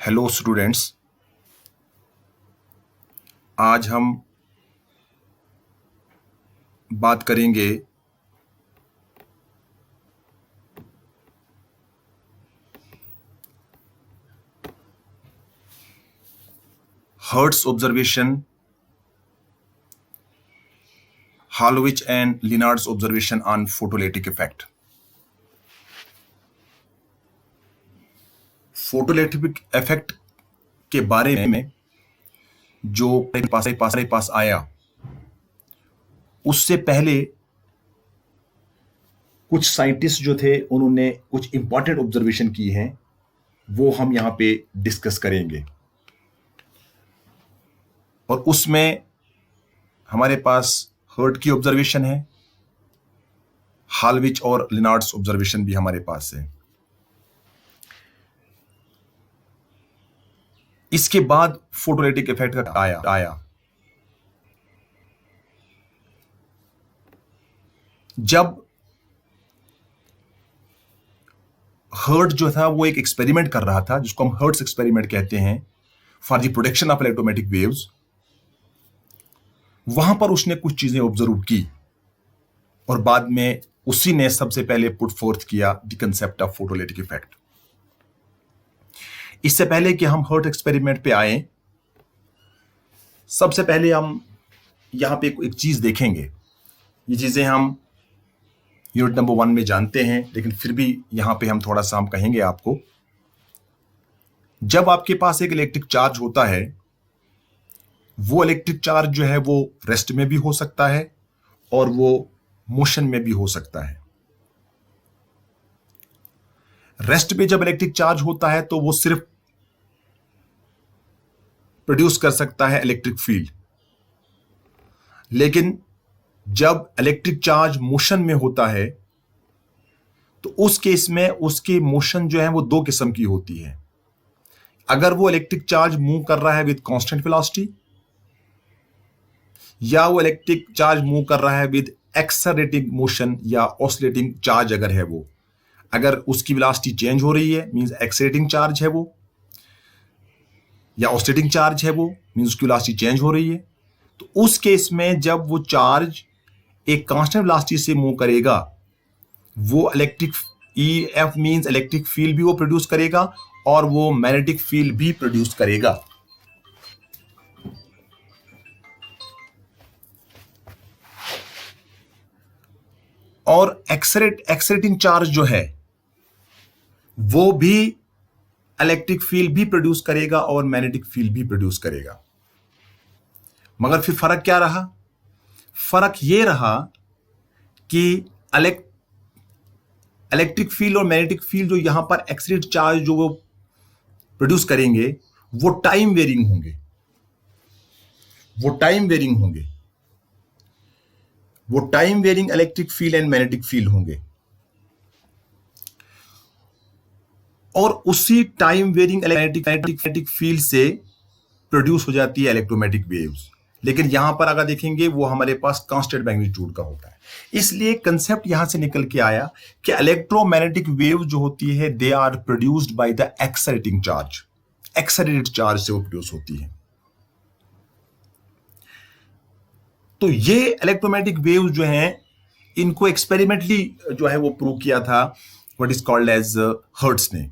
Hello students, आज हम बात करेंगे Hertz observation, Hallwachs and Lenard's observation on photoelectric effect. Photoelectric effect के बारे में जो पास आया, उससे पहले कुछ साइंटिस्ट जो थे उन्होंने कुछ इंपॉर्टेंट ऑब्जर्वेशन की हैं, वो हम यहां पे डिस्कस करेंगे। और उसमें हमारे पास हर्ट की ऑब्जर्वेशन है, हालविच और लिनार्ड्स ऑब्जर्वेशन भी हमारे पास है। इसके बाद फोटोइलेक्ट्रिक इफेक्ट का आया। जब हर्ट जो था वो एक एक्सपेरिमेंट कर रहा था, जिसको हम हर्ट्स एक्सपेरिमेंट कहते हैं, for the production of electromagnetic waves, वहां पर उसने कुछ चीजें ऑब्जर्व की और बाद में उसी ने सबसे पहले पुट फोर्थ किया the concept of photoelectric effect. इससे पहले कि हम हर्ट एक्सपेरिमेंट पे आए, सबसे पहले हम यहां पे एक चीज देखेंगे। ये चीजें हम यूनिट नंबर 1 में जानते हैं, लेकिन फिर भी यहां पे हम थोड़ा सा हम कहेंगे आपको। जब आपके पास एक इलेक्ट्रिक चार्ज होता है, वो इलेक्ट्रिक चार्ज जो है वो रेस्ट में भी हो सकता है और वो मोशन में भी हो सकता है। रेस्ट में जब इलेक्ट्रिक चार्ज होता है तो वो सिर्फ प्रोड्यूस कर सकता है इलेक्ट्रिक फील्ड, लेकिन जब इलेक्ट्रिक चार्ज मोशन में होता है तो उस केस में उसकी मोशन जो है वो दो किस्म की होती है। अगर वो इलेक्ट्रिक चार्ज मूव कर रहा है विद कांस्टेंट वेलोसिटी, या वो इलेक्ट्रिक चार्ज मूव कर रहा है विद एक्सेलरेटिंग मोशन या ऑसिलेटिंग चार्ज अगर है वो, अगर उसकी वेलोसिटी चेंज हो रही है मींस एक्सेलरेटिंग चार्ज है वो, या ऑसिलेटिंग चार्ज है वो मींस उसकी वेलोसिटी चेंज हो रही है, तो उस केस में जब वो चार्ज एक कांस्टेंट वेलोसिटी से मूव करेगा, वो electric EF means electric field भी वो प्रोड्यूस करेगा और वो मैग्नेटिक फील्ड भी प्रोड्यूस करेगा। और एक्सेलरेटिंग चार्ज जो है वो भी इलेक्ट्रिक फील्ड भी प्रोड्यूस करेगा और मैग्नेटिक फील्ड भी प्रोड्यूस करेगा। मगर फिर फर्क क्या रहा? फर्क ये रहा कि इलेक्ट्रिक फील्ड और मैग्नेटिक फील्ड जो यहां पर एक्सेलरेट चार्ज जो वो प्रोड्यूस करेंगे, वो टाइम वेरिंग होंगे, वो time varying electric field and magnetic field होंगे। और उसी टाइम वेरिंग मैग्नेटिक फील्ड से प्रोड्यूस हो जाती है इलेक्ट्रोमैग्नेटिक वेव्स। लेकिन यहां पर अगर देखेंगे वो हमारे पास कांस्टेंट मैग्नीट्यूड का होता है। इसलिए कंसेप्ट यहां से निकल के आया कि इलेक्ट्रोमैग्नेटिक वेव जो होती है, they are produced by the accelerating charge, accelerated charge से वो प्रोड्यूस होती है। तो ये इलेक्ट्रोमैग्नेटिक वेव जो हैं, इनको एक्सपेरिमेंटली जो है वो प्रूव किया था what is called as Hertz ने।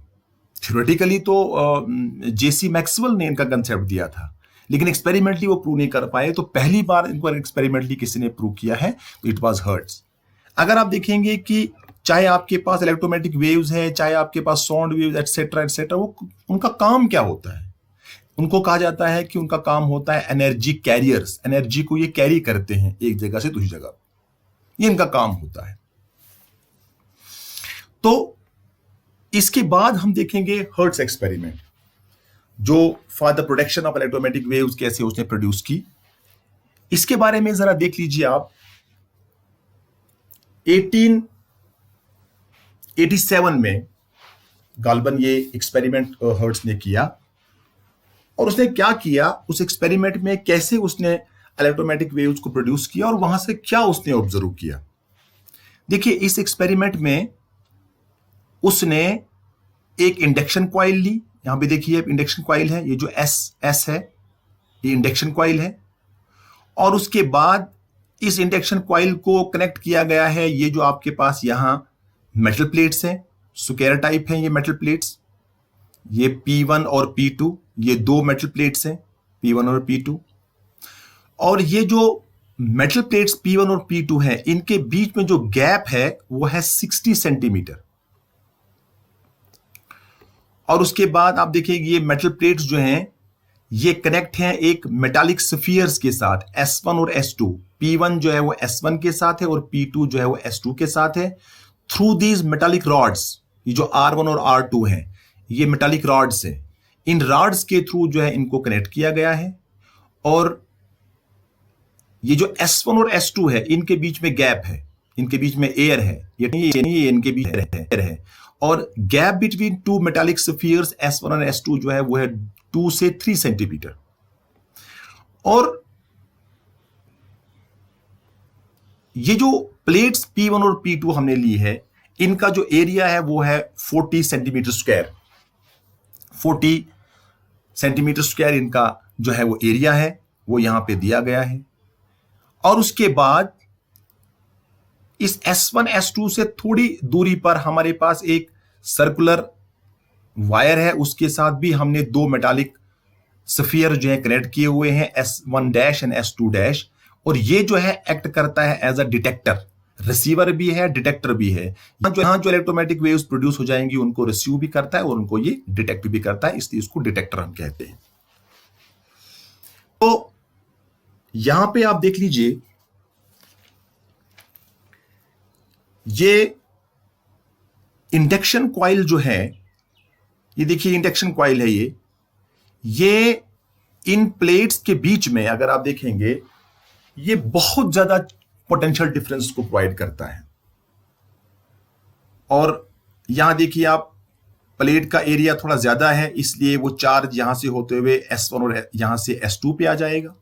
थ्योरेटिकली तो जेसी मैक्सवेल ने इनका कंसेप्ट दिया था, लेकिन एक्सपेरिमेंटली वो प्रूव नहीं कर पाए। तो पहली बार इनको एक्सपेरिमेंटली किसी ने प्रूव किया है, तो इट वाज हर्ट्ज। अगर आप देखेंगे कि चाहे आपके पास इलेक्ट्रोमैग्नेटिक वेव्स है, चाहे आपके पास साउंड वेव्स एटसेट्रा एटसेट्रा, वो उनका काम क्या होता है? उनको कहा जाता है कि उनका काम होता है एनर्जी कैरियर्स, एनर्जी को ये कैरी करते हैं एक जगह से दूसरी जगह, ये इनका काम होता है। तो इसके बाद हम देखेंगे हर्ट्ज एक्सपेरिमेंट, जो for the production of electromagnetic waves कैसे उसने प्रोड्यूस की। इसके बारे में जरा देख लीजिए आप। 1887 में गाल्बन ये एक्सपेरिमेंट हर्ट्ज ने किया, और उसने क्या किया, उस एक्सपेरिमेंट में कैसे उसने इलेक्ट्रोमैग्नेटिक वेव्स को प्रोड्यूस किया और वहां से क्या उसने ऑब्जर्व किया। देखिए, इस एक्सपेरिमेंट में उसने एक इंडक्शन कॉइल ली, यहां पे देखिए इंडक्शन कॉइल है, ये जो एस है ये इंडक्शन कॉइल है, और उसके बाद इस इंडक्शन कॉइल को कनेक्ट किया गया है ये जो आपके पास यहां मेटल प्लेट्स हैं, स्क्वायर टाइप हैं ये मेटल प्लेट्स, ये P1 और P2, ये दो मेटल प्लेट्स हैं P1 और P2, और ये जो मेटल प्लेट्स P1 और P2 हैं इनके बीच में जो गैप है वो है 60 सेंटीमीटर। और उसके बाद आप देखिए ये मेटल प्लेट्स जो हैं ये कनेक्ट हैं एक मेटालिक स्फीयर्स के साथ, S1 और S2। P1 जो है वो S1 के साथ है और P2 जो है वो S2 के साथ है। थ्रू दीज मेटालिक रॉड्स, ये जो R1 और R2 हैं ये मेटालिक रॉड्स हैं, इन रॉड्स के थ्रू जो है इनको कनेक्ट किया गया है। और ये जो S1 और S2 है इनके बीच में गैप है, इनके बीच में एयर है, ये नहीं इनके बीच एयर है, और gap between two metallic spheres S1 और S2 जो है वो है 2 से 3 सेंटीमीटर। और ये जो प्लेट्स P1 और P2 हमने ली है इनका जो एरिया है वो है 40 सेंटीमीटर स्क्वायर, 40 सेंटीमीटर स्क्वायर इनका जो है वो एरिया है, वो यहां पे दिया गया है। और उसके बाद इस S1 S2 से थोड़ी दूरी पर हमारे पास एक सर्कुलर वायर है, उसके साथ भी हमने दो मेटालिक स्फीयर जो है कनेक्ट किए हुए हैं S1 dash and S2 dash, और ये जो है एक्ट करता है एज अ डिटेक्टर, रिसीवर भी है डिटेक्टर भी है। यहां जो इलेक्ट्रोमैग्नेटिक वेव्स प्रोड्यूस हो जाएंगी उनको रिसीव भी करता है और उनको ये डिटेक्ट भी करता है, इसलिए इसको डिटेक्टर हम कहते हैं। तो यहां पे आप देख लीजिए ये इंडक्शन कॉइल जो है, ये देखिए इंडक्शन कॉइल है ये इन प्लेट्स के बीच में अगर आप देखेंगे ये बहुत ज्यादा पोटेंशियल डिफरेंस को प्रोवाइड करता है। और यहां देखिए आप प्लेट का एरिया थोड़ा ज्यादा है, इसलिए वो चार्ज यहां से होते हुए S1 और यहां से S2 पे आ जाएगा।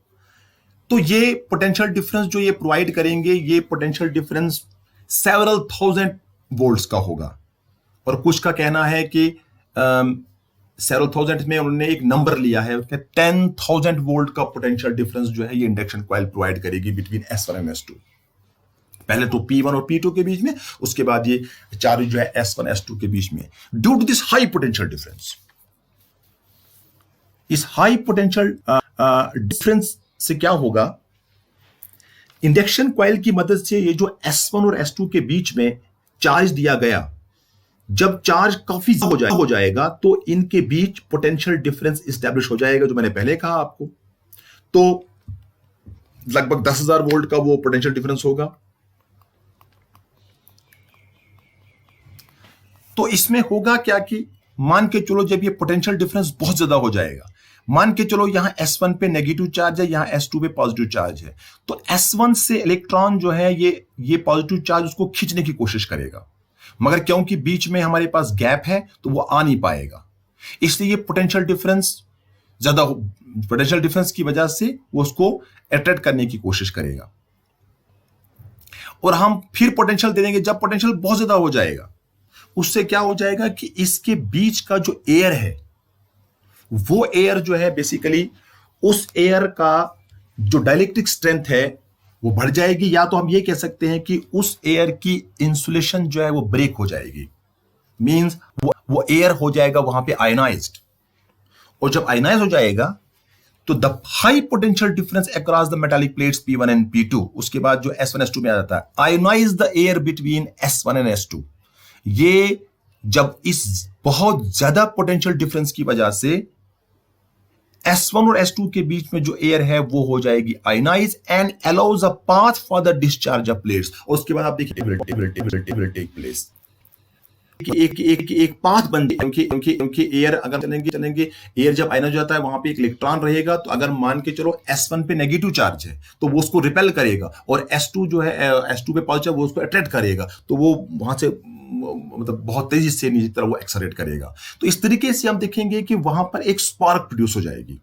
तो ये पोटेंशियल डिफरेंस जो ये प्रोवाइड करेंगे, ये potential difference several thousand volts का होगा, और कुछ का कहना है कि सेवरल थाउजेंड में उन्होंने एक नंबर लिया है, 10,000 वोल्ट का पोटेंशियल डिफरेंस जो है ये इंडक्शन कॉइल प्रोवाइड करेगी बिटवीन S1 एंड S2। पहले तो P1 और P2 के बीच में, उसके बाद ये चार्ज जो है S1 S2 के बीच में। Due to this high potential difference, इस हाई पोटेंशियल डिफरेंस से क्या होगा, इंडक्शन कॉइल की मदद से ये जो S1 और S2 के बीच में चार्ज दिया गया, जब चार्ज काफी हो जाएगा तो इनके बीच पोटेंशियल डिफरेंस एस्टैब्लिश हो जाएगा, जो मैंने पहले कहा आपको। तो लगभग 10,000 वोल्ट का वो पोटेंशियल डिफरेंस होगा। तो इसमें होगा क्या कि मान के चलो जब ये पोटेंशियल डिफरेंस बहुत ज्यादा हो जाएगा, मान के चलो यहां S1 पे नेगेटिव चार्ज है, यहां S2 पे पॉजिटिव चार्ज है, तो S1 से इलेक्ट्रॉन जो है ये पॉजिटिव चार्ज उसको खींचने की कोशिश करेगा, मगर क्योंकि बीच में हमारे पास गैप है तो वो आ नहीं पाएगा, इसलिए ये पोटेंशियल डिफरेंस की वजह से वो उसको अट्रैक्ट करने की कोशिश करेगा। और हम फिर पोटेंशियल दे देंगे, जब पोटेंशियल बहुत ज्यादा हो जाएगा उससे क्या हो जाएगा कि इसके बीच का जो एयर है वो एयर जो है बेसिकली उस एयर का जो डाइलेक्ट्रिक स्ट्रेंथ है वो बढ़ जाएगी, या तो हम ये कह सकते हैं कि उस एयर की इंसुलेशन जो है वो ब्रेक हो जाएगी, मींस वो एयर हो जाएगा वहां पे आयनाइज्ड, और जब आयनाइज हो जाएगा तो the high potential difference across the metallic plates P1 and P2, उसके बाद जो S1 S2 में आ जाता है, ionise the air between S1 and S2। ये जब इस बहुत ज्यादा पोटेंशियल डिफरेंस की वजह से S1 और S2 के बीच में जो एयर है वो हो जाएगी ionise and allows a path for the discharge of plates. और उसके बाद आप देखिए टेक प्लेस, एक पाथ बन जाए, क्योंकि एयर अगर चलेंगे एयर जब आयनाइज हो जाता है वहां पे एक इलेक्ट्रॉन रहेगा, तो अगर मान के चलो S1 पे नेगेटिव चार्ज है तो वो उसको रिपेल करेगा, और S2 जो है S2 पे पॉजिटिव वो उसको अट्रैक्ट करेगा, तो वो वहां से मतलब बहुत तेजी से नीचे तरफ वो एक्सेलरेट करेगा। तो इस तरीके से हम देखेंगे कि वहां पर एक स्पार्क प्रोड्यूस हो जाएगी।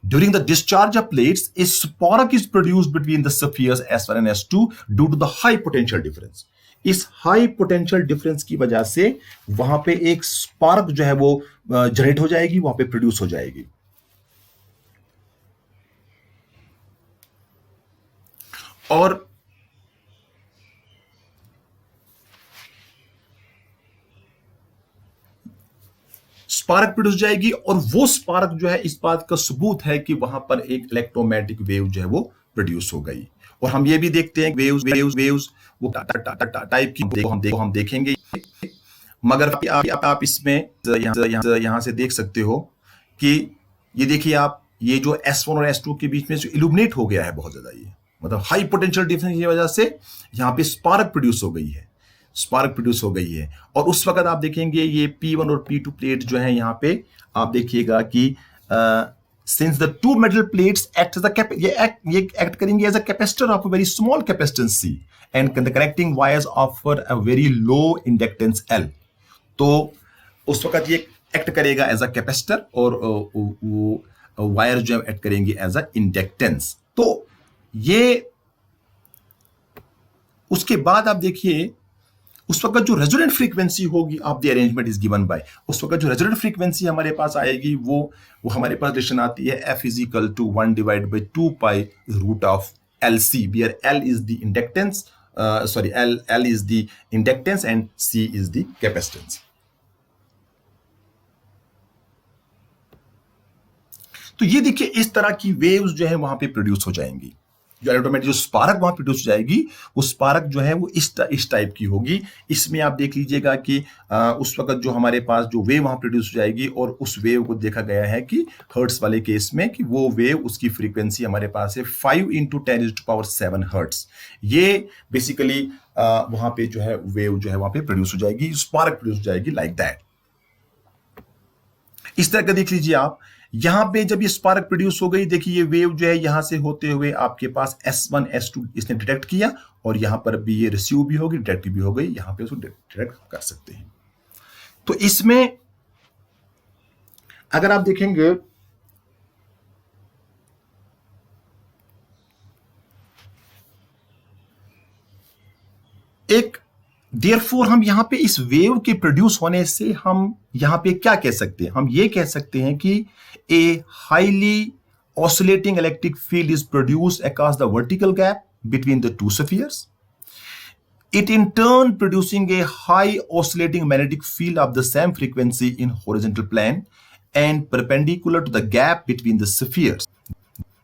During the discharge of plates, a spark is produced between the spheres S1 and S2 due to the high potential difference. इस हाई पोटेंशियल डिफरेंस की वजह से वहां पे एक स्पार्क जो है वो जनरेट हो जाएगी, वहां पे प्रोड्यूस हो जाएगी। और स्पार्क प्रोड्यूस जाएगी, और वो स्पार्क जो है इस बात का सबूत है कि वहां पर एक इलेक्ट्रोमैग्नेटिक वेव जो है वो प्रोड्यूस हो गई। और हम ये भी देखते हैं वेव्स वेव्स वेव्स वो टाइप की हम देखेंगे। मगर आप इसमें यहां से देख सकते हो कि ये देखिए आप, ये जो S1 और S2 के बीच में जो इल्यूमिनेट हो गया है बहुत ज्यादा, ये मतलब हाई पोटेंशियल डिफरेंस की वजह से यहां पे स्पार्क प्रोड्यूस हो गई है, स्पार्क प्रोड्यूस हो गई है। और उस वक्त आप देखेंगे ये P1 और P2 प्लेट जो है यहाँ पे आप देखिएगा कि since the two metal plates act ये एक्ट करेंगे as a capacitor of a very small capacitance C and the connecting wires offer a very low inductance L। तो उस वक्त ये एक्ट करेगा एज अ कैपेसिटर, और वो वायर जो है एक्ट करेंगे एज अ इंडक्टेंस। तो ये उसके बाद आप देखिए उस वक्त जो रेजोनेंट फ्रीक्वेंसी होगी of the arrangement is given by, उस वक्त जो रेजोनेंट फ्रीक्वेंसी हमारे पास आएगी वो हमारे पास रिलेशन आती है F is equal to 1 divide by 2 pi root of LC, where L is the inductance, L is the inductance and C is the capacitance. तो ये देखिए इस तरह की वेव्स जो है वहां पे प्रोड्यूस हो जाएंगी। जो इलेक्ट्रोमैग्नेटिक जो स्पार्क वहां प्रोड्यूस हो जाएगी, वो स्पार्क जो है वो इस टाइप की होगी। इसमें आप देख लीजिएगा कि उस वक्त जो हमारे पास जो वेव वहां प्रोड्यूस हो जाएगी, और उस वेव को देखा गया है कि हर्ट्स वाले केस में कि वो वेव उसकी फ्रीक्वेंसी हमारे पास है 5 × 10⁻⁷ हर्ट्स। ये बेसिकली वहां पे जो है वेव जो है वहां पे प्रोड्यूस हो जाएगी, स्पार्क प्रोड्यूस हो जाएगी लाइक दैट। इस तरह का देख लीजिए आप, यहां पे जब ये स्पार्क प्रोड्यूस हो गई, देखिए ये वेव जो है यहां से होते हुए आपके पास S1 S2 इसने डिटेक्ट किया, और यहां पर भी ये रिसीव भी होगी, डिटेक्ट भी हो गई, यहां पे उसको डिटेक्ट कर सकते हैं। तो इसमें अगर आप देखेंगे एक देयरफॉर हम यहां पे इस वेव के प्रोड्यूस होने से हम यहां पे क्या कह सकते हैं, हम ये कह सकते हैं कि a highly oscillating electric field is produced across the vertical gap between the two spheres, it in turn producing a high oscillating magnetic field of the same frequency in horizontal plane and perpendicular to the gap between the spheres.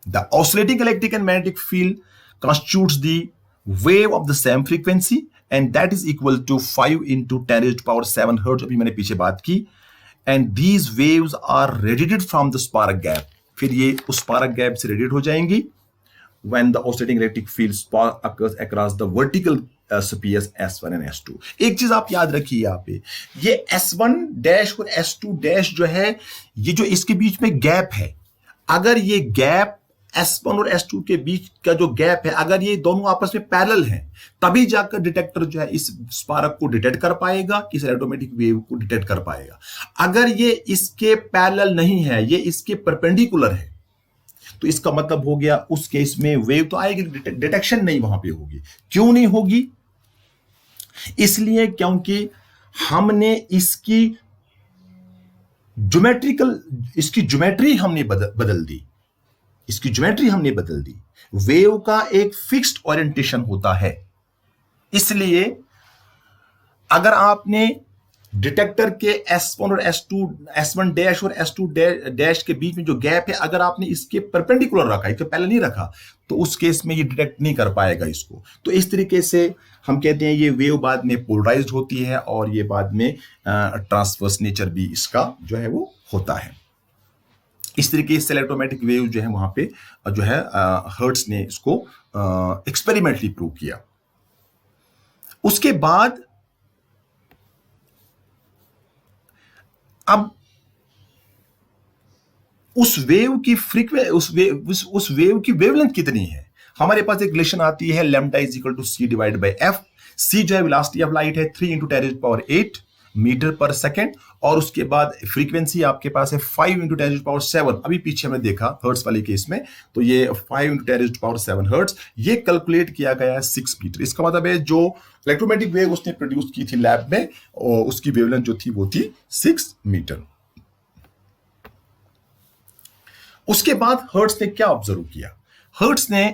The oscillating electric and magnetic field constitutes the wave of the same frequency and that is equal to 5 × 10⁻⁷ hertz। अभी मैंने पीछे बात की। And these waves are radiated from the spark gap। फिर ये उस spark gap से radiate हो जाएंगी when the oscillating electric field spark occurs across the vertical spheres S1 and S2। एक चीज आप याद रखिए यहाँ पे, ये S1 डैश और S2 डैश जो है, ये जो इसके बीच में गैप है, अगर ये गैप S1 और S2 के बीच का जो गैप है, अगर ये दोनों आपस में पैरेलल हैं, तभी जाकर डिटेक्टर जो है इस स्पार्क को डिटेक्ट कर पाएगा, इस इलेक्ट्रोमैग्नेटिक वेव को डिटेक्ट कर पाएगा। अगर ये इसके पैरेलल नहीं है, ये इसके परपेंडिकुलर है, तो इसका मतलब हो गया उस केस में वेव तो आएगी, डिटेक्शन नहीं वहां पे होगी। क्यों नहीं होगी? इसलिए क्योंकि हमने इसकी ज्योमेट्री हमने बदल दी, इसकी ज्योमेट्री हमने बदल दी। वेव का एक फिक्स्ड ओरिएंटेशन होता है, इसलिए अगर आपने डिटेक्टर के S1 और S1 डैश और S2 डैश के बीच में जो गैप है, अगर आपने इसके परपेंडिकुलर रखा, इसके पहले नहीं रखा, तो उस केस में ये डिटेक्ट नहीं कर पाएगा इसको। तो इस तरीके से हम कहते हैं ये वेव बाद में पोलराइज्ड होती है और ये बाद में ट्रांसवर्स नेचर भी इसका जो है वो होता है। इस तरीके से इलेक्ट्रोमैग्नेटिक वेव जो है वहां पे जो है हर्ट्स ने इसको एक्सपेरिमेंटली प्रूव किया। उसके बाद अब उस वेव की उस वेव की वेवलेंथ कितनी है, हमारे पास एक रिलेशन आती है lambda is equal to C divide by F। C जो है वेलोसिटी ऑफ लाइट है 3 × 10⁸ मीटर पर सेकेंड, और उसके बाद फ्रीक्वेंसी आपके पास है 5 × 10⁷। अभी पीछे हमने देखा हर्ट्स वाले केस में, तो ये 5 × 10⁷ हर्ट्स, ये कैलकुलेट किया गया है 6 मीटर। इसका मतलब है जो इलेक्ट्रोमैग्नेटिक वेव उसने प्रोड्यूस की थी लैब में, और उसकी वेवलेंथ जो थी वो थी 6 मीटर। उसके बाद हर्ट्ज ने क्या ऑब्जर्व किया? हर्ट्ज ने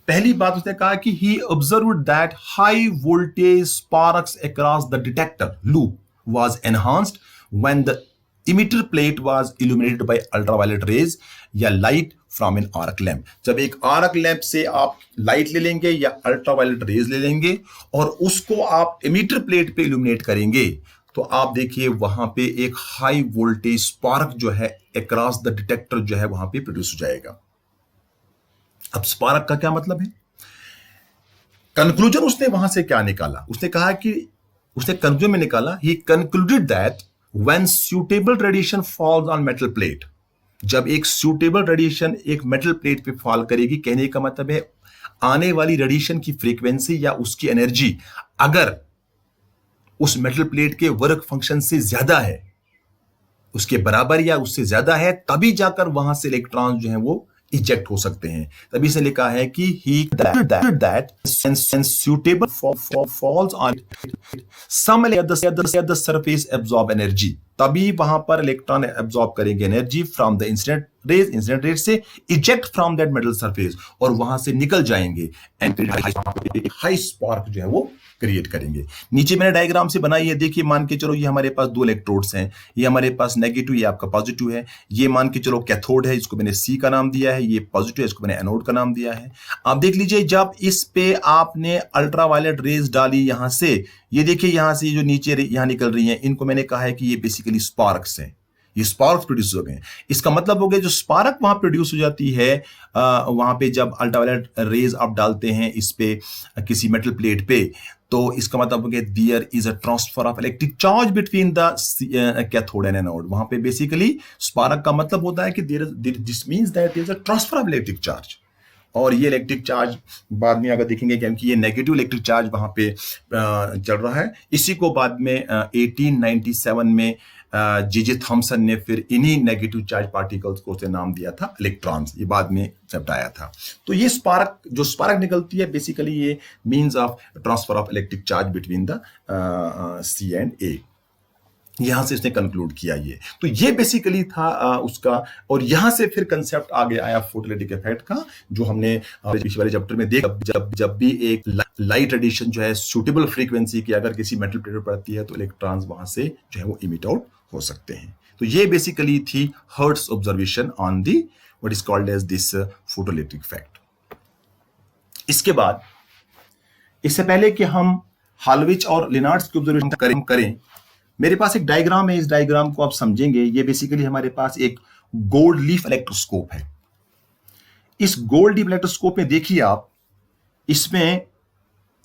पहली बात उसने कहा कि he observed that high voltage sparks across the detector loop was enhanced when the emitter plate was illuminated by ultraviolet rays या light from an arc lamp. जब एक आर्क लैम्प से आप लाइट ले लेंगे या अल्ट्रावायलेट रेज ले लेंगे और उसको आप इमिटर प्लेट पे इल्यूमिनेट करेंगे, तो आप देखिए वहां पे एक हाई वोल्टेज स्पार्क जो है अक्रॉस द डिटेक्टर जो है वहां पे प्रोड्यूस हो जाएगा। अब स्पार्क का क्या मतलब है? कंक्लूजन उसने वहां से क्या निकाला? उसने कहा कि उसने कंक्लूजन में निकाला, he concluded that when suitable radiation falls on metal plate, जब एक सूटेबल रेडिएशन एक मेटल प्लेट पे फॉल करेगी, कहने का मतलब है आने वाली रेडिएशन की फ्रीक्वेंसी या उसकी एनर्जी अगर उस मेटल प्लेट के वर्क फंक्शन से ज्यादा है, उसके बराबर या उससे ज्यादा है, तभी जाकर वहां से इलेक्ट्रॉन जो है वो इजेक्ट हो सकते हैं। तभी से लिखा है कि he that suitable falls on some at the surface absorb energy, तभी वहां पर इलेक्ट्रॉन एब्जॉर्ब करेंगे energy from the incident rays से eject from that metal surface, और वहां से निकल जाएंगे एंड हाई स्पार्क जो है वो क्रिएट करेंगे। नीचे मैंने डायग्राम से बनाई है, देखिए मान के चलो ये हमारे पास दो इलेक्ट्रोड्स हैं, ये हमारे पास नेगेटिव, ये आपका पॉजिटिव है। ये मान के चलो कैथोड है, इसको मैंने सी का नाम दिया है, ये पॉजिटिव है, इसको मैंने एनोड का नाम दिया है। आप देख लीजिए जब इस पे आपने अल्ट्रावायलेट रेज डाली यहां से, ये देखिए यहां से जो नीचे यहां निकल रही है, इनको मैंने कहा है कि ये बेसिकली स्पार्क्स हैं, ये स्पार्क्स प्रोड्यूस हो गए। इसका मतलब हो गया जो स्पार्क वहां प्रोड्यूस हो जाती है वहां पे जब अल्ट्रावायलेट रेज आप डालते हैं इस पे किसी मेटल प्लेट पे, तो इसका मतलब हो गया there is a transfer of electric charge between the cathode and anode. वहां पे बेसिकली स्पार्क का मतलब होता है कि this means that there is a transfer of electric charge. और ये इलेक्ट्रिक चार्ज बाद में अगर देखेंगे क्योंकि ये नेगेटिव इलेक्ट्रिक चार्ज वहां पे चल रहा है। इसी को बाद में 1897 में जे थॉमसन ने फिर इन्हीं नेगेटिव चार्ज पार्टिकल्स को उसने नाम दिया था इलेक्ट्रॉन्स, ये बाद में जब आया था। तो ये स्पार्क निकलती है बेसिकली ये means of transfer of electric charge between the C and A. यहां से उसने कंक्लूड किया ये, तो ये बेसिकली था उसका। और यहां से फिर कंसेप्ट आगे आया फोटोलिटिक इफेक्ट का, जो हमने पिछले वाले चैप्टर में देखा। जब भी एक लाइट रेडिएशन जो है सूटेबल फ्रीक्वेंसी की अगर किसी मेटल प्लेट पर पड़ती है तो इलेक्ट्रॉन्स वहां से जो है वो इमिट आउट हो सकते हैं। तो ये बेसिकली थी Hertz observation on the what is called as this photolytic effect. इसके बाद, इससे पहले कि हम हाल्विच और लिनार्ड्स की ऑब्जर्वेशन करें, मेरे पास एक डायग्राम है, इस डायग्राम को आप समझेंगे। ये बेसिकली हमारे पास एक गोल्ड लीफ इलेक्ट्रोस्कोप है। इस गोल्ड लीफ इलेक्ट्रोस्कोप में देखिए आप, इसमें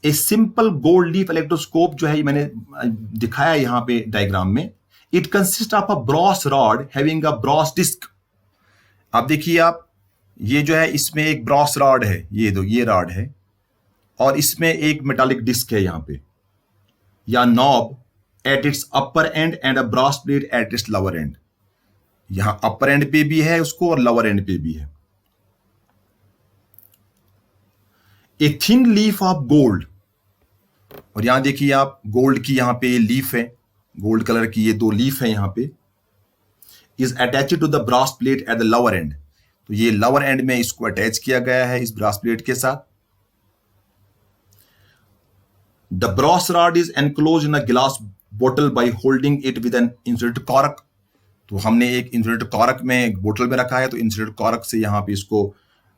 a simple gold leaf electroscope जो है मैंने दिखाया यहां पे डायग्राम में। It consist of a brass rod having a brass disc. आप देखिए आप, ये जो है इसमें एक ब्रॉस रॉड है, ये रॉड है, और इसमें एक मेटालिक डिस्क है यहां पे, या knob at its upper and and a Bros plate at its lower and. यहां अपर एंड पे भी है उसको और लोअर एंड पे भी है। A thin leaf of gold, और यहां देखिए आप गोल्ड की यहां पे लीफ है, गोल्ड कलर की ये दो लीफ है यहां पे, is attached to the brass plate at the lower end. तो ये लोअर एंड में इसको अटैच किया गया है इस ब्रॉस प्लेट के साथ। The brass rod is enclose in a glass बोतल by holding it with an insulated cork. तो हमने एक इंसुलेटेड कॉर्क में एक बोतल में रखा है, तो इंसुलेटेड कॉर्क से यहां पे इसको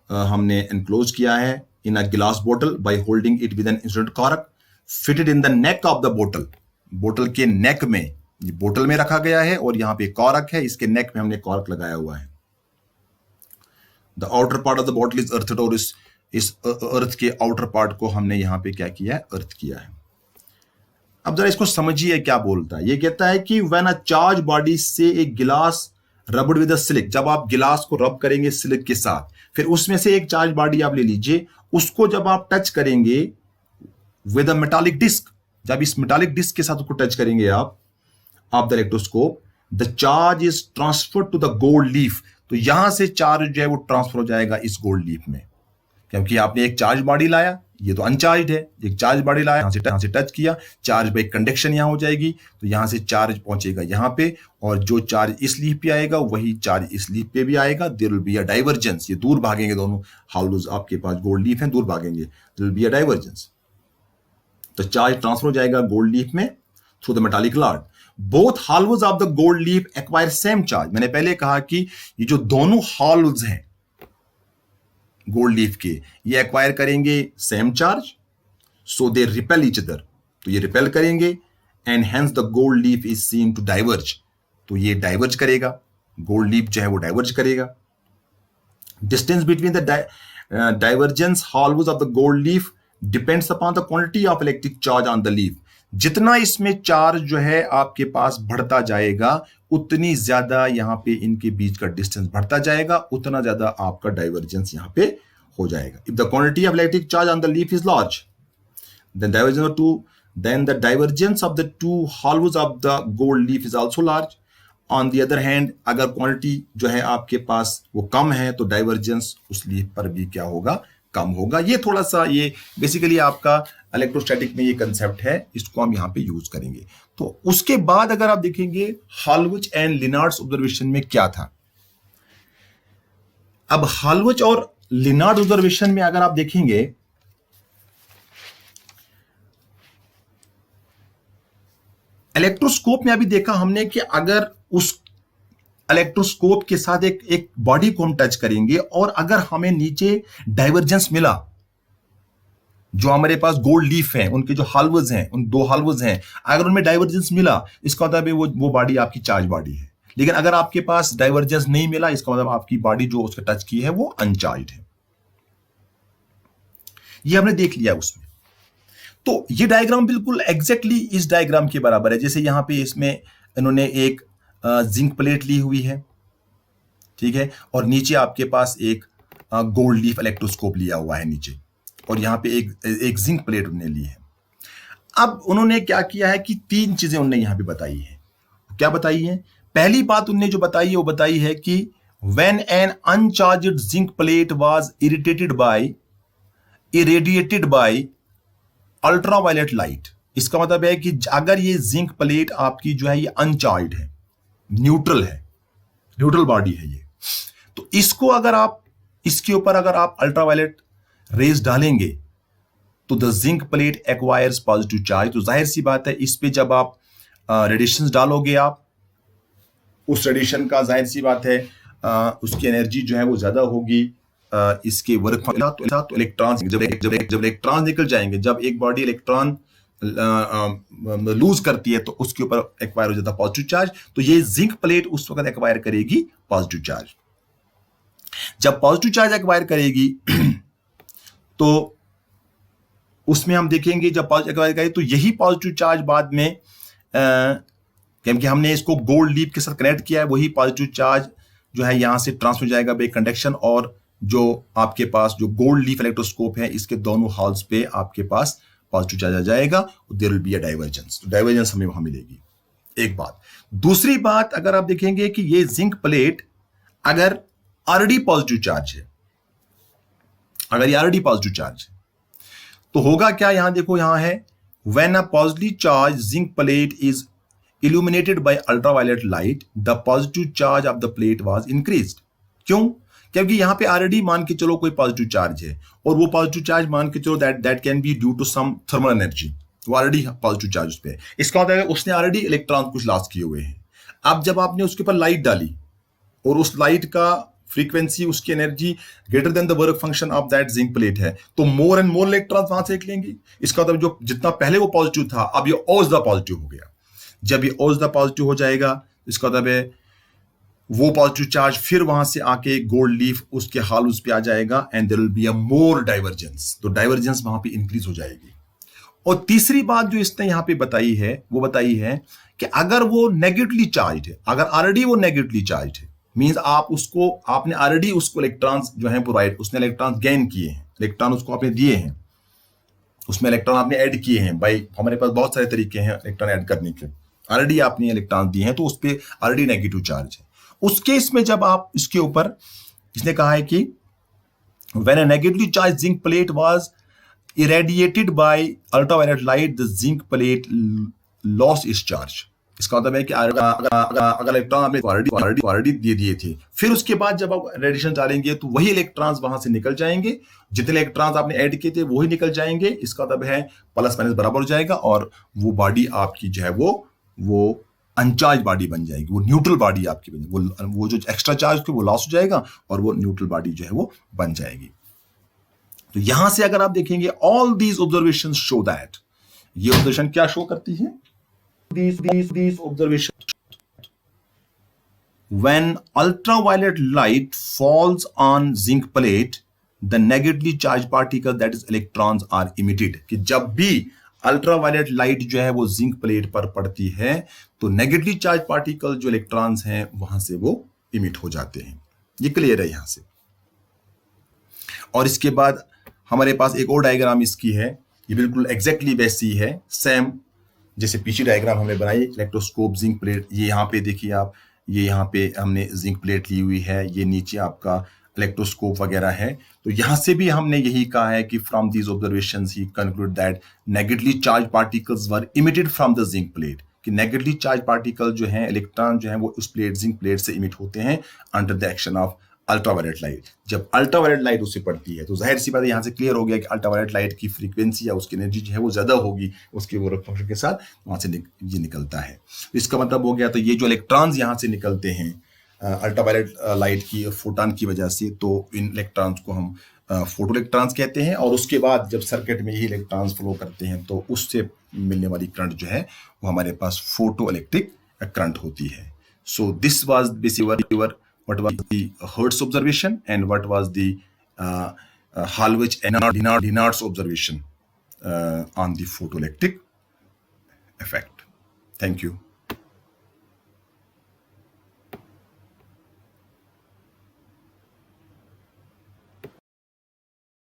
हमने एनक्लोज किया है इन अ ग्लास बोतल by holding it with an insulated cork fitted in the neck of the बोतल। बोतल के नेक में, ये बोतल में रखा गया है और यहां पे कॉर्क है, इसके नेक में हमने कॉर्क लगाया हुआ है। The outer part of the बोतल इज अर्थड, और इस अर्थ के आउटर पार्ट को हमने यहां पे क्या किया है, अर्थ किया है। अब जरा इसको समझिए क्या बोलता है। ये कहता है कि व्हेन अ चार्ज बॉडी से एक गिलास रबड विद अ सिलिक, जब आप गिलास को रब करेंगे सिलिक के साथ, फिर उसमें से एक चार्ज बॉडी आप ले लीजिए, उसको जब आप टच करेंगे विद अ मेटालिक डिस्क, जब इस मेटालिक डिस्क के साथ उसको टच करेंगे आप of the electroscope, the charge is transfer to the gold leaf. तो यहां से चार्ज जो है वो ट्रांसफर हो जाएगा इस गोल्ड लीफ में, क्योंकि आपने एक चार्ज बॉडी लाया, ये तो अनचार्ज है, एक चार्ज बॉडी लाया, यहां से टच किया, चार्ज पे कंडक्शन यहां हो जाएगी, तो यहां से चार्ज पहुंचेगा यहां पे, और जो चार्ज इस लीफ पे आएगा वही चार्ज इस लीफ पे भी आएगा। There will be a divergence, ये दूर भागेंगे दोनों हाउलूज, आपके पास गोल्ड लीफ है, दूर भागेंगे, there will be a divergence. तो चार्ज ट्रांसफर हो जाएगा गोल्ड लीफ में through the metallic rod. Both halves of the gold leaf acquire same charge. मैंने पहले कहा कि ये जो दोनों हाल्व्स हैं गोल्ड लीफ के, ये एक्वायर करेंगे same charge, so they repel each other, तो ये रिपेल करेंगे, and hence the gold leaf is seen to diverge, तो ये डाइवर्ज करेगा, गोल्ड लीफ जो है वो डाइवर्ज करेगा। Distance between the divergence halves of the gold leaf depends upon the quantity of electric charge on the leaf. जितना इसमें charge जो है आपके पास बढ़ता जाएगा, उतनी ज्यादा यहां पे इनके बीच का डिस्टेंस बढ़ता जाएगा, उतना ज्यादा आपका डाइवर्जेंस यहां पे हो जाएगा। If the quantity of electric charge on the leaf is large, then the divergence of the two halves of the gold leaf is also large. On the other hand, अगर क्वांटिटी जो है आपके पास वो कम है, तो डाइवर्जेंस उस leaf पर भी क्या होगा, कम होगा। ये थोड़ा सा, ये बेसिकली आपका इलेक्ट्रोस्टैटिक में ये कंसेप्ट है, इसको हम यहां पे यूज करेंगे। तो उसके बाद अगर आप देखेंगे हाल्वच एंड लिनार्ड्स ऑब्जर्वेशन में क्या था। अब हाल्वच और लिनार्ड ऑब्जर्वेशन में अगर आप देखेंगे, इलेक्ट्रोस्कोप में अभी देखा हमने कि अगर उस इलेक्ट्रोस्कोप के साथ एक बॉडी को हम टच करेंगे, और अगर हमें नीचे डाइवर्जेंस मिला, जो हमारे पास गोल्ड लीफ है उनके जो हाल्व्स हैं, उन दो हाल्व्स हैं, अगर उनमें डाइवर्जेंस मिला, इसका मतलब है वो बॉडी आपकी चार्ज बॉडी है। लेकिन अगर आपके पास डाइवर्जेंस नहीं मिला, इसका मतलब आपकी बॉडी जो उसका टच की है वो अनचार्ज है। ये हमने देख लिया उसमें। तो ये डायग्राम बिल्कुल एग्जैक्टली इस डायग्राम के बराबर है। जैसे यहां पे इसमें इन्होंने एक जिंक प्लेट ली हुई है, ठीक है, और नीचे आपके पास एक गोल्ड लीफ इलेक्ट्रोस्कोप लिया हुआ है नीचे, और यहां पे एक जिंक प्लेट उन्होंने ली है। अब उन्होंने क्या किया है कि तीन चीजें उन्होंने यहां पे बताई है। क्या बताई है? पहली बात उन्होंने जो बताई है वो बताई है कि when an uncharged zinc plate was irradiated by ultraviolet light. इसका मतलब है कि अगर ये जिंक प्लेट आपकी जो है ये अनचार्ज्ड है, न्यूट्रल है, न्यूट्रल बॉडी है ये, तो इसको अगर आप, इसके ऊपर अगर आप अल्ट्रावायलेट रेज डालेंगे तो the zinc plate acquires positive charge. तो जाहिर सी बात है इस पे जब आप रेडिएशन डालोगे, आप उस रेडिएशन का जाहिर सी बात है उसकी एनर्जी जो है वो ज्यादा होगी, इसके वर्क तो इलेक्ट्रॉन जब इलेक्ट्रॉन निकल जाएंगे, जब एक बॉडी इलेक्ट्रॉन लूज करती है तो उसके ऊपर एक्वायर हो जाता है पॉजिटिव चार्ज। तो ये जिंक प्लेट उस वक्त एक्वायर करेगी पॉजिटिव चार्ज। जब पॉजिटिव चार्ज एक्वायर करेगी तो उसमें हम देखेंगे, जब पॉजिटिव एक्वायर करेगी तो यही पॉजिटिव चार्ज बाद में, क्योंकि हमने इसको गोल्ड लीफ के साथ कनेक्ट किया है, वही पॉजिटिव चार्ज जो है यहां से ट्रांसफर हो जाएगा बाय कंडक्शन, और जो आपके पास जो गोल्ड लीफ इलेक्ट्रोस्कोप है इसके दोनों हॉल्स पे आपके पास पॉजिटिव चार्ज आ जाएगा, there will be a divergence. तो डाइवर्जेंस हमें वहां मिलेगी, एक बात। दूसरी बात, अगर आप देखेंगे कि ये जिंक प्लेट अगर ऑलरेडी पॉजिटिव चार्ज है, अगर ये ऑलरेडी पॉजिटिव चार्ज है, तो होगा क्या, यहां देखो, यहां है when a positive charge zinc plate is illuminated by ultraviolet light, the positive charge of the plate was increased। क्यों? क्योंकि यहां पे ऑलरेडी मान के चलो कोई पॉजिटिव चार्ज है, और वो पॉजिटिव चार्ज मान के चलो that can be due to some thermal energy, वो ऑलरेडी पॉजिटिव चार्ज पे है। इसका मतलब है उसने ऑलरेडी इलेक्ट्रॉन कुछ लॉस किए हुए हैं। अब जब आपने उसके ऊपर लाइट डाली और उस लाइट का फ्रीक्वेंसी, उसकी energy greater than the work function of that zinc plate है, तो मोर एंड मोर इलेक्ट्रॉन वहां से निकलेंगे। इसका मतलब जो जितना पहले वो पॉजिटिव था, अब ये और ज्यादा पॉजिटिव हो गया। जब ये और ज्यादा पॉजिटिव हो जाएगा, इसका मतलब है वो पॉजिटिव चार्ज फिर वहां से आके गोल्ड लीफ उसके हाल उस पे आ जाएगा, and there will be a more divergence. तो डाइवर्जेंस वहां पे इंक्रीज हो जाएगी। और तीसरी बात जो इसने यहां पे बताई है, वो बताई है कि अगर वो नेगेटिवली चार्ज है, अगर ऑलरेडी वो नेगेटिवली चार्ज है, मींस आपने ऑलरेडी उसको इलेक्ट्रॉन्स जो है प्रोवाइड, उसने इलेक्ट्रॉन्स गेन किए हैं, इलेक्ट्रॉन उसको आपने दिए हैं, उसमें इलेक्ट्रॉन आपने ऐड किए हैं। भाई हमारे पास बहुत सारे तरीके हैं इलेक्ट्रॉन ऐड करने के, ऑलरेडी आपने इलेक्ट्रॉन दिए हैं, तो उस पर ऑलरेडी नेगेटिव चार्ज है। उस केस में जब आप इसके ऊपर, इसने कहा है कि When a negatively charged zinc plate was irradiated by ultraviolet light, the zinc plate lost its charge. इसका मतलब है कि अगर इलेक्ट्रॉन आपने ऑलरेडी दे दिए थे, फिर उसके बाद जब आप रेडिएशन डालेंगे तो वही इलेक्ट्रॉन्स वहां से निकल जाएंगे, जितने इलेक्ट्रॉन्स आपने ऐड किए थे वही निकल जाएंगे। इसका मतलब है प्लस माइनस बराबर हो जाएगा और वो बॉडी आपकी जो है वो अनचार्ज बॉडी बन जाएगी, वो न्यूट्रल बॉडी आपकी बन जाएगी, वो जो एक्स्ट्रा चार्ज थे वो लॉस हो जाएगा और वो न्यूट्रल बॉडी जो है वो बन जाएगी। तो यहां से अगर आप देखेंगे, all these observation show that, ये ऑब्जर्वेशन क्या शो करती है? these observations, when ultraviolet light falls on zinc plate, the negatively charged particle, that is electrons, are emitted। कि जब भी अल्ट्रावायलेट लाइट जो है वो जिंक प्लेट पर पड़ती है तो नेगेटिवली चार्ज पार्टिकल जो इलेक्ट्रॉन्स हैं वहां से वो इमिट हो जाते हैं। ये क्लियर है यहां से। और इसके बाद हमारे पास एक और डायग्राम इसकी है, ये बिल्कुल एग्जैक्टली वैसी है, सेम जैसे पीछे डायग्राम हमने बनाई, इलेक्ट्रोस्कोप जिंक प्लेट। ये यहाँ पे देखिए आप, ये यहाँ पे हमने जिंक प्लेट ली हुई है, ये नीचे आपका इलेक्ट्रोस्कोप वगैरह है। तो यहाँ से भी हमने यही कहा है कि from these observations he conclude that negatively charge particles were emitted from the zinc plate, कि नेगेटिवली चार्ज पार्टिकल जो हैं, इलेक्ट्रॉन जो हैं वो उस प्लेट जिंक प्लेट से इमिट होते हैं under the action of ultraviolet light. जब अल्ट्रावायलेट लाइट उससे पड़ती है तो जाहिर सी बात है यहाँ से क्लियर हो गया कि अल्ट्रावायलेट लाइट की फ्रीक्वेंसी या उसकी एनर्जी जो है वो ज्यादा होगी उसके वर्क फंक्शन के साथ, वहां से ये निकलता है। तो इसका मतलब हो गया, तो ये जो इलेक्ट्रॉन्स यहाँ से निकलते हैं अल्ट्रावायलेट लाइट की फोटोन की वजह से, तो इन इलेक्ट्रॉन्स को हम फोटो इलेक्ट्रॉन्स कहते हैं। और उसके बाद जब सर्किट में यही इलेक्ट्रॉन्स फ्लो करते हैं तो उससे मिलने वाली करंट जो है वो हमारे पास फोटो इलेक्ट्रिक करंट होती है। So this was basically what was the Hertz observation and what was the Hallwich and Dinard's observation on the photoelectric effect. Thank you.